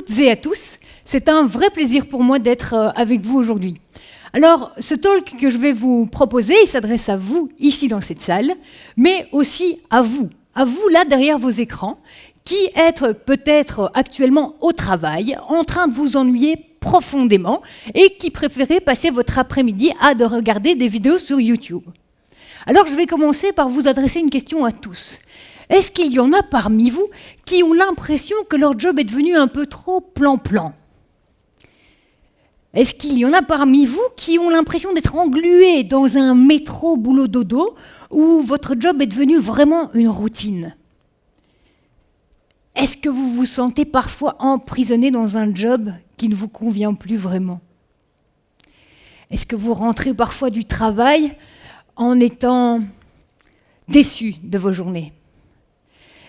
toutes et à tous. C'est un vrai plaisir pour moi d'être avec vous aujourd'hui. Alors, ce talk que je vais vous proposer, il s'adresse à vous, ici dans cette salle, mais aussi à vous là derrière vos écrans, qui êtes peut-être actuellement au travail, en train de vous ennuyer profondément, et qui préférez passer votre après-midi à de regarder des vidéos sur YouTube. Alors, je vais commencer par vous adresser une question à tous. Est-ce qu'il y en a parmi vous qui ont l'impression que leur job est devenu un peu trop plan-plan ? Est-ce qu'il y en a parmi vous qui ont l'impression d'être englués dans un métro boulot-dodo où votre job est devenu vraiment une routine ? Est-ce que vous vous sentez parfois emprisonné dans un job qui ne vous convient plus vraiment ? Est-ce que vous rentrez parfois du travail en étant déçu de vos journées ?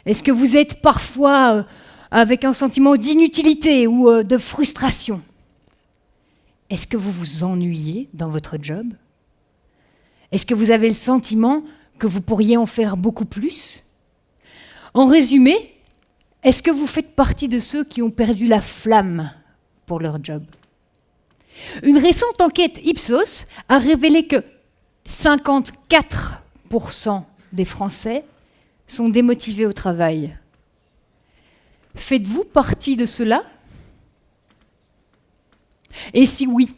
Est-ce que vous êtes parfois avec un sentiment d'inutilité ou de frustration ? Est-ce que vous vous ennuyez dans votre job ? Est-ce que vous avez le sentiment que vous pourriez en faire beaucoup plus ? En résumé, est-ce que vous faites partie de ceux qui ont perdu la flamme pour leur job ? Une récente enquête Ipsos a révélé que 54% des Français sont démotivés au travail. Faites-vous partie de ceux-là ? Et si oui,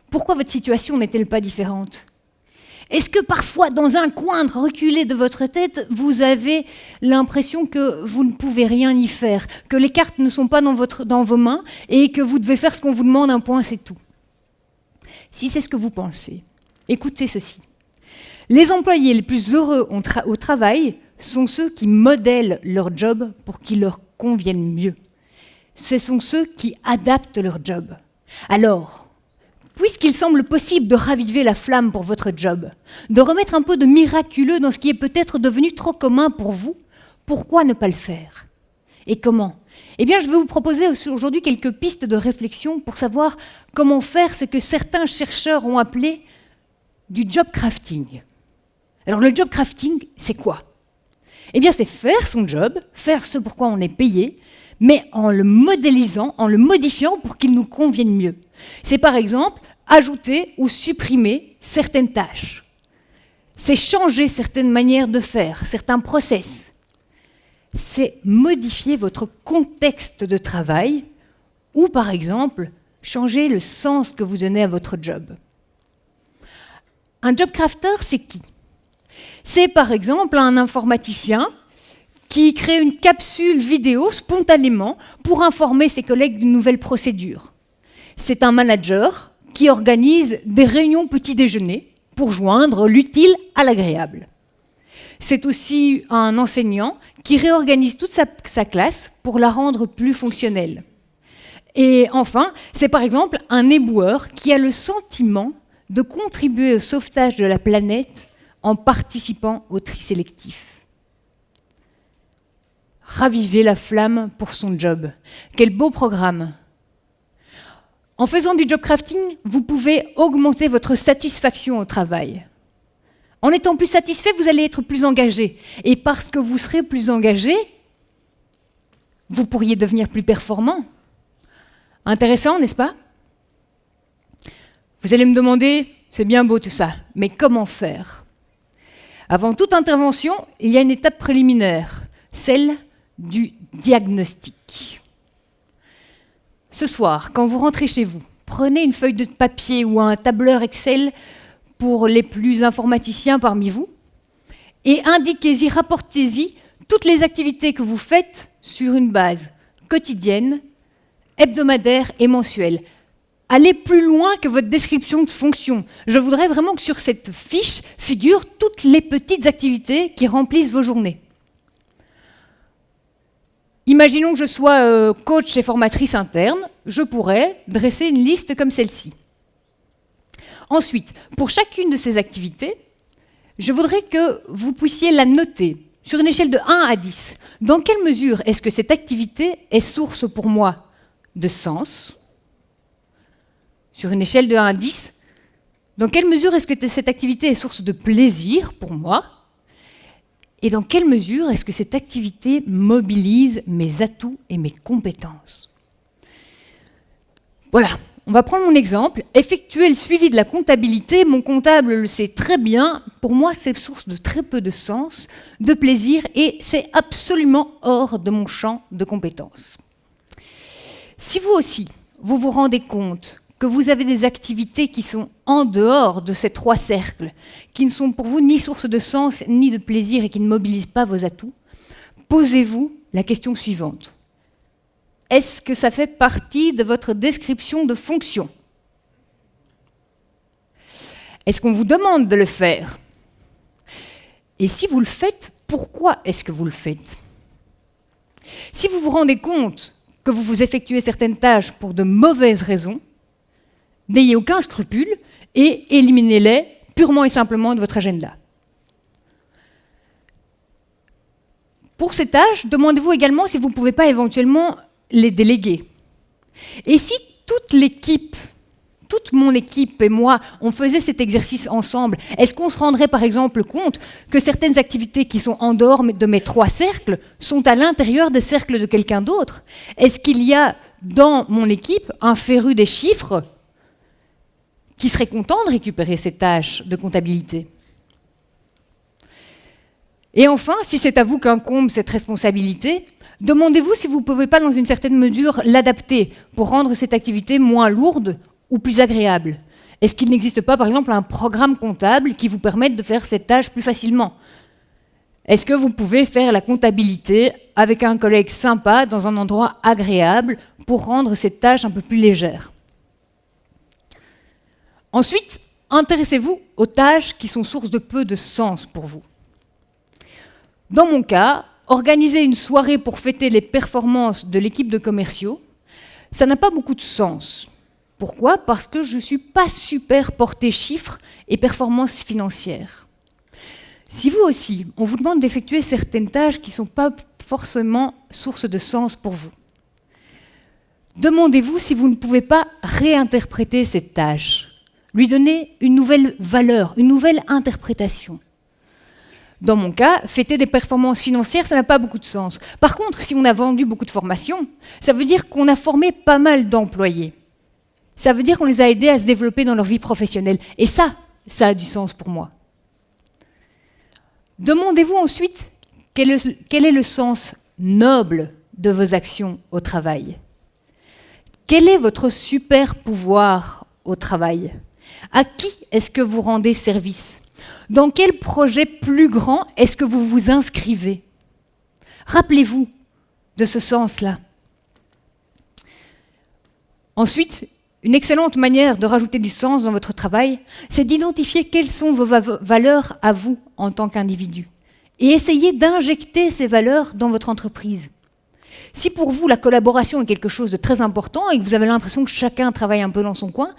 pourquoi votre situation n'est-elle pas différente ? Est-ce que parfois, dans un coin reculé de votre tête, vous avez l'impression que vous ne pouvez rien y faire, que les cartes ne sont pas dans vos mains et que vous devez faire ce qu'on vous demande, un point, c'est tout ? Si c'est ce que vous pensez, écoutez ceci. Les employés les plus heureux au travail sont ceux qui modèlent leur job pour qu'il leur convienne mieux. Ce sont ceux qui adaptent leur job. Alors, puisqu'il semble possible de raviver la flamme pour votre job, de remettre un peu de miraculeux dans ce qui est peut-être devenu trop commun pour vous, pourquoi ne pas le faire ? Et comment ? Eh bien, je vais vous proposer aujourd'hui quelques pistes de réflexion pour savoir comment faire ce que certains chercheurs ont appelé du job crafting. Alors, le job crafting, c'est quoi ? Eh bien, c'est faire son job, faire ce pour quoi on est payé, mais en le modélisant, en le modifiant pour qu'il nous convienne mieux. C'est par exemple ajouter ou supprimer certaines tâches. C'est changer certaines manières de faire, certains process. C'est modifier votre contexte de travail ou par exemple changer le sens que vous donnez à votre job. Un job crafter, c'est qui ? C'est par exemple un informaticien qui crée une capsule vidéo spontanément pour informer ses collègues d'une nouvelle procédure. C'est un manager qui organise des réunions petit déjeuner pour joindre l'utile à l'agréable. C'est aussi un enseignant qui réorganise toute sa classe pour la rendre plus fonctionnelle. Et enfin, c'est par exemple un éboueur qui a le sentiment de contribuer au sauvetage de la planète en participant au tri sélectif. Raviver la flamme pour son job. Quel beau programme! En faisant du job crafting, vous pouvez augmenter votre satisfaction au travail. En étant plus satisfait, vous allez être plus engagé. Et parce que vous serez plus engagé, vous pourriez devenir plus performant. Intéressant, n'est-ce pas ? Vous allez me demander, c'est bien beau tout ça, mais comment faire ? Avant toute intervention, il y a une étape préliminaire, celle du diagnostic. Ce soir, quand vous rentrez chez vous, prenez une feuille de papier ou un tableur Excel pour les plus informaticiens parmi vous et indiquez-y, rapportez-y toutes les activités que vous faites sur une base quotidienne, hebdomadaire et mensuelle. Allez plus loin que votre description de fonction. Je voudrais vraiment que sur cette fiche figurent toutes les petites activités qui remplissent vos journées. Imaginons que je sois coach et formatrice interne, je pourrais dresser une liste comme celle-ci. Ensuite, pour chacune de ces activités, je voudrais que vous puissiez la noter sur une échelle de 1 à 10. Dans quelle mesure est-ce que cette activité est source pour moi de sens ? Sur une échelle de 1 à 10, dans quelle mesure est-ce que cette activité est source de plaisir pour moi ? Et dans quelle mesure est-ce que cette activité mobilise mes atouts et mes compétences ? Voilà, on va prendre mon exemple. Effectuer le suivi de la comptabilité, mon comptable le sait très bien. Pour moi, c'est source de très peu de sens, de plaisir, et c'est absolument hors de mon champ de compétences. Si vous aussi, vous vous rendez compte que vous avez des activités qui sont en dehors de ces 3 cercles, qui ne sont pour vous ni source de sens ni de plaisir et qui ne mobilisent pas vos atouts, posez-vous la question suivante. Est-ce que ça fait partie de votre description de fonction? Est-ce qu'on vous demande de le faire? Et si vous le faites, pourquoi est-ce que vous le faites? Si vous vous rendez compte que vous effectuez certaines tâches pour de mauvaises raisons, n'ayez aucun scrupule et éliminez-les purement et simplement de votre agenda. Pour ces tâches, demandez-vous également si vous ne pouvez pas éventuellement les déléguer. Et si toute l'équipe, toute mon équipe et moi, on faisait cet exercice ensemble, est-ce qu'on se rendrait par exemple compte que certaines activités qui sont en dehors de mes 3 cercles sont à l'intérieur des cercles de quelqu'un d'autre? Est-ce qu'il y a dans mon équipe un féru des chiffres qui serait content de récupérer ces tâches de comptabilité? Et enfin, si c'est à vous qu'incombe cette responsabilité, demandez-vous si vous ne pouvez pas, dans une certaine mesure, l'adapter pour rendre cette activité moins lourde ou plus agréable. Est-ce qu'il n'existe pas, par exemple, un programme comptable qui vous permette de faire cette tâche plus facilement? Est-ce que vous pouvez faire la comptabilité avec un collègue sympa dans un endroit agréable pour rendre cette tâche un peu plus légère? Ensuite, intéressez-vous aux tâches qui sont source de peu de sens pour vous. Dans mon cas, organiser une soirée pour fêter les performances de l'équipe de commerciaux, ça n'a pas beaucoup de sens. Pourquoi? Parce que je ne suis pas super portée chiffres et performances financières. Si vous aussi, on vous demande d'effectuer certaines tâches qui ne sont pas forcément source de sens pour vous, demandez-vous si vous ne pouvez pas réinterpréter cette tâche, lui donner une nouvelle valeur, une nouvelle interprétation. Dans mon cas, fêter des performances financières, ça n'a pas beaucoup de sens. Par contre, si on a vendu beaucoup de formations, ça veut dire qu'on a formé pas mal d'employés. Ça veut dire qu'on les a aidés à se développer dans leur vie professionnelle. Et ça a du sens pour moi. Demandez-vous ensuite quel est le sens noble de vos actions au travail. Quel est votre super pouvoir au travail? À qui est-ce que vous rendez service? Dans quel projet plus grand est-ce que vous vous inscrivez? Rappelez-vous de ce sens-là. Ensuite, une excellente manière de rajouter du sens dans votre travail, c'est d'identifier quelles sont vos valeurs à vous en tant qu'individu et essayer d'injecter ces valeurs dans votre entreprise. Si pour vous, la collaboration est quelque chose de très important et que vous avez l'impression que chacun travaille un peu dans son coin,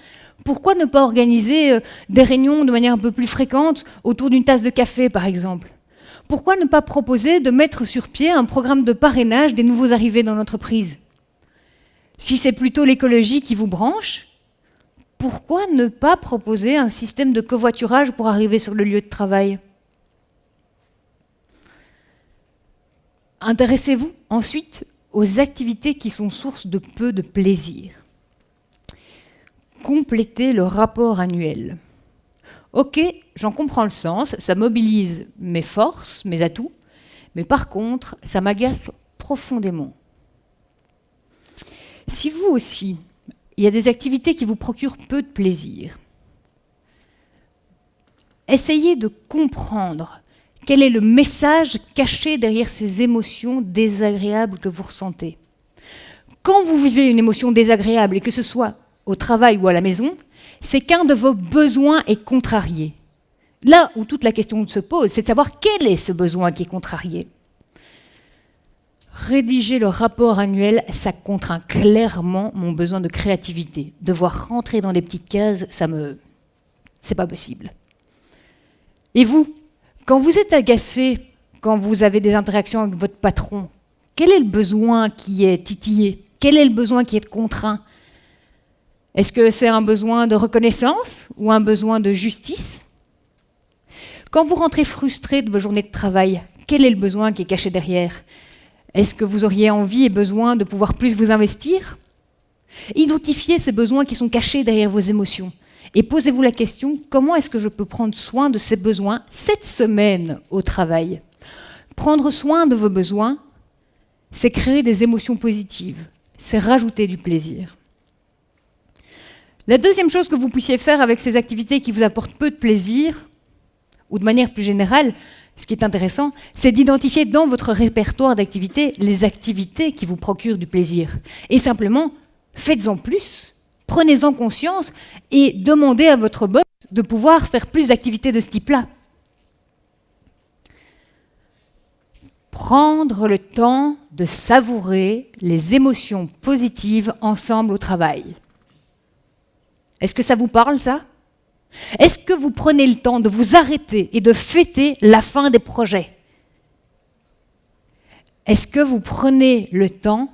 pourquoi ne pas organiser des réunions de manière un peu plus fréquente autour d'une tasse de café, par exemple? Pourquoi ne pas proposer de mettre sur pied un programme de parrainage des nouveaux arrivés dans l'entreprise? Si c'est plutôt l'écologie qui vous branche, pourquoi ne pas proposer un système de covoiturage pour arriver sur le lieu de travail? Intéressez-vous ensuite aux activités qui sont source de peu de plaisir. Complétez le rapport annuel. Ok, j'en comprends le sens, ça mobilise mes forces, mes atouts, mais par contre, ça m'agace profondément. Si vous aussi, il y a des activités qui vous procurent peu de plaisir, essayez de comprendre quel est le message caché derrière ces émotions désagréables que vous ressentez. Quand vous vivez une émotion désagréable, et que ce soit au travail ou à la maison, c'est qu'un de vos besoins est contrarié. Là où toute la question se pose, c'est de savoir quel est ce besoin qui est contrarié. Rédiger le rapport annuel, ça contraint clairement mon besoin de créativité. Devoir rentrer dans des petites cases, c'est pas possible. Et vous, quand vous êtes agacé, quand vous avez des interactions avec votre patron, quel est le besoin qui est titillé? Quel est le besoin qui est contraint? Est-ce que c'est un besoin de reconnaissance ou un besoin de justice? Quand vous rentrez frustré de vos journées de travail, quel est le besoin qui est caché derrière? Est-ce que vous auriez envie et besoin de pouvoir plus vous investir? Identifiez ces besoins qui sont cachés derrière vos émotions et posez-vous la question, comment est-ce que je peux prendre soin de ces besoins cette semaine au travail? Prendre soin de vos besoins, c'est créer des émotions positives, c'est rajouter du plaisir. La deuxième chose que vous puissiez faire avec ces activités qui vous apportent peu de plaisir, ou de manière plus générale, ce qui est intéressant, c'est d'identifier dans votre répertoire d'activités les activités qui vous procurent du plaisir. Et simplement, faites-en plus, prenez-en conscience et demandez à votre boss de pouvoir faire plus d'activités de ce type-là. Prendre le temps de savourer les émotions positives ensemble au travail. Est-ce que ça vous parle, ça? Est-ce que vous prenez le temps de vous arrêter et de fêter la fin des projets? Est-ce que vous prenez le temps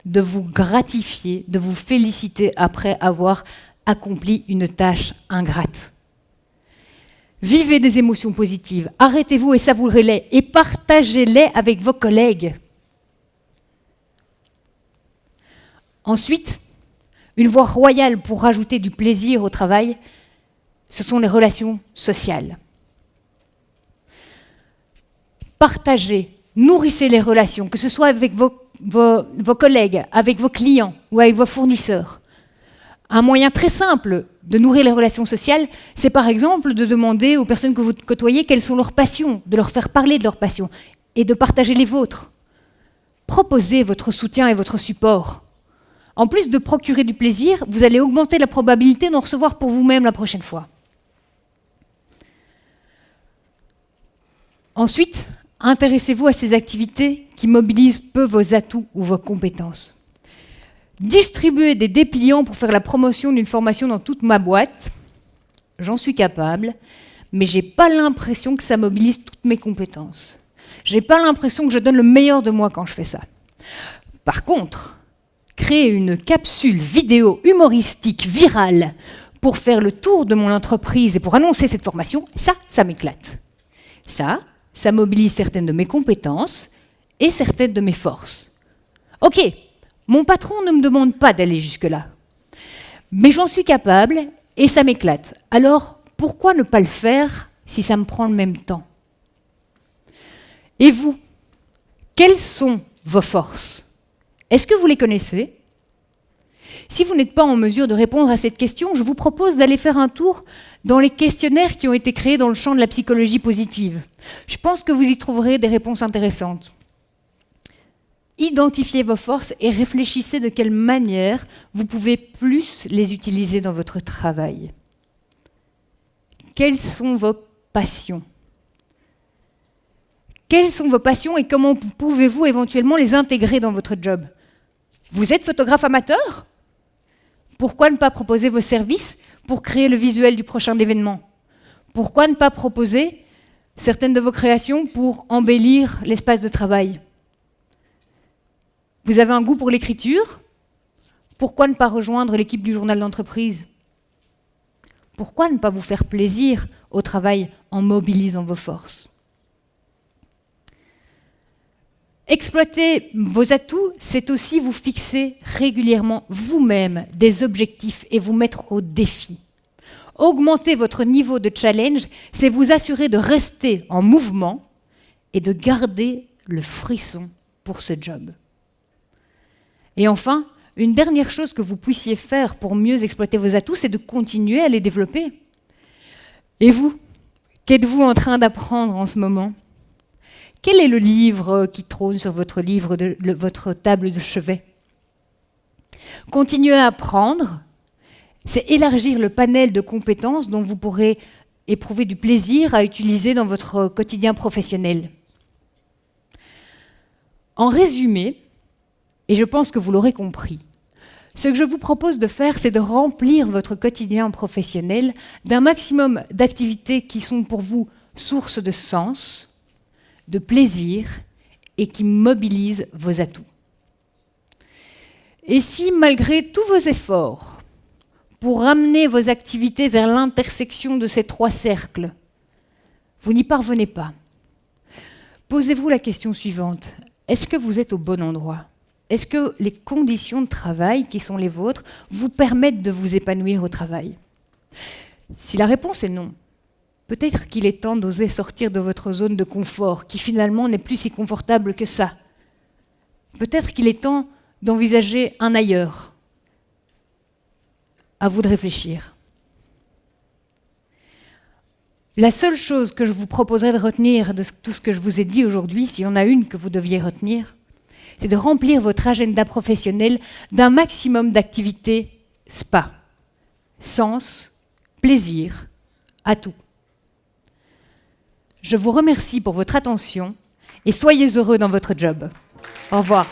de vous gratifier, de vous féliciter après avoir accompli une tâche ingrate? Vivez des émotions positives, arrêtez-vous et savourez-les et partagez-les avec vos collègues. Ensuite, une voie royale pour rajouter du plaisir au travail, ce sont les relations sociales. Partagez, nourrissez les relations, que ce soit avec vos collègues, avec vos clients ou avec vos fournisseurs. Un moyen très simple de nourrir les relations sociales, c'est par exemple de demander aux personnes que vous côtoyez quelles sont leurs passions, de leur faire parler de leurs passions et de partager les vôtres. Proposez votre soutien et votre support. En plus de procurer du plaisir, vous allez augmenter la probabilité d'en recevoir pour vous-même la prochaine fois. Ensuite, intéressez-vous à ces activités qui mobilisent peu vos atouts ou vos compétences. Distribuer des dépliants pour faire la promotion d'une formation dans toute ma boîte, j'en suis capable, mais je n'ai pas l'impression que ça mobilise toutes mes compétences. Je n'ai pas l'impression que je donne le meilleur de moi quand je fais ça. Par contre, créer une capsule vidéo humoristique virale pour faire le tour de mon entreprise et pour annoncer cette formation, ça m'éclate. Ça mobilise certaines de mes compétences et certaines de mes forces. Ok, mon patron ne me demande pas d'aller jusque-là, mais j'en suis capable et ça m'éclate. Alors, pourquoi ne pas le faire si ça me prend le même temps? Et vous, quelles sont vos forces? Est-ce que vous les connaissez? Si vous n'êtes pas en mesure de répondre à cette question, je vous propose d'aller faire un tour dans les questionnaires qui ont été créés dans le champ de la psychologie positive. Je pense que vous y trouverez des réponses intéressantes. Identifiez vos forces et réfléchissez de quelle manière vous pouvez plus les utiliser dans votre travail. Quelles sont vos passions? Quelles sont vos passions et comment pouvez-vous éventuellement les intégrer dans votre job? Vous êtes photographe amateur? Pourquoi ne pas proposer vos services pour créer le visuel du prochain événement? Pourquoi ne pas proposer certaines de vos créations pour embellir l'espace de travail? Vous avez un goût pour l'écriture? Pourquoi ne pas rejoindre l'équipe du journal d'entreprise? Pourquoi ne pas vous faire plaisir au travail en mobilisant vos forces? Exploiter vos atouts, c'est aussi vous fixer régulièrement vous-même des objectifs et vous mettre au défi. Augmenter votre niveau de challenge, c'est vous assurer de rester en mouvement et de garder le frisson pour ce job. Et enfin, une dernière chose que vous puissiez faire pour mieux exploiter vos atouts, c'est de continuer à les développer. Et vous, qu'êtes-vous en train d'apprendre en ce moment? Quel est le livre qui trône sur votre votre table de chevet? Continuer à apprendre, c'est élargir le panel de compétences dont vous pourrez éprouver du plaisir à utiliser dans votre quotidien professionnel. En résumé, et je pense que vous l'aurez compris, ce que je vous propose de faire, c'est de remplir votre quotidien professionnel d'un maximum d'activités qui sont pour vous source de sens, de plaisir et qui mobilisent vos atouts. Et si, malgré tous vos efforts pour ramener vos activités vers l'intersection de ces trois cercles, vous n'y parvenez pas, posez-vous la question suivante. Est-ce que vous êtes au bon endroit? est-ce que les conditions de travail qui sont les vôtres vous permettent de vous épanouir au travail? Si la réponse est non, peut-être qu'il est temps d'oser sortir de votre zone de confort, qui finalement n'est plus si confortable que ça. Peut-être qu'il est temps d'envisager un ailleurs. À vous de réfléchir. La seule chose que je vous proposerais de retenir de tout ce que je vous ai dit aujourd'hui, s'il y en a une que vous deviez retenir, c'est de remplir votre agenda professionnel d'un maximum d'activités spa. Sens, plaisir, atout. Je vous remercie pour votre attention et soyez heureux dans votre job. Au revoir.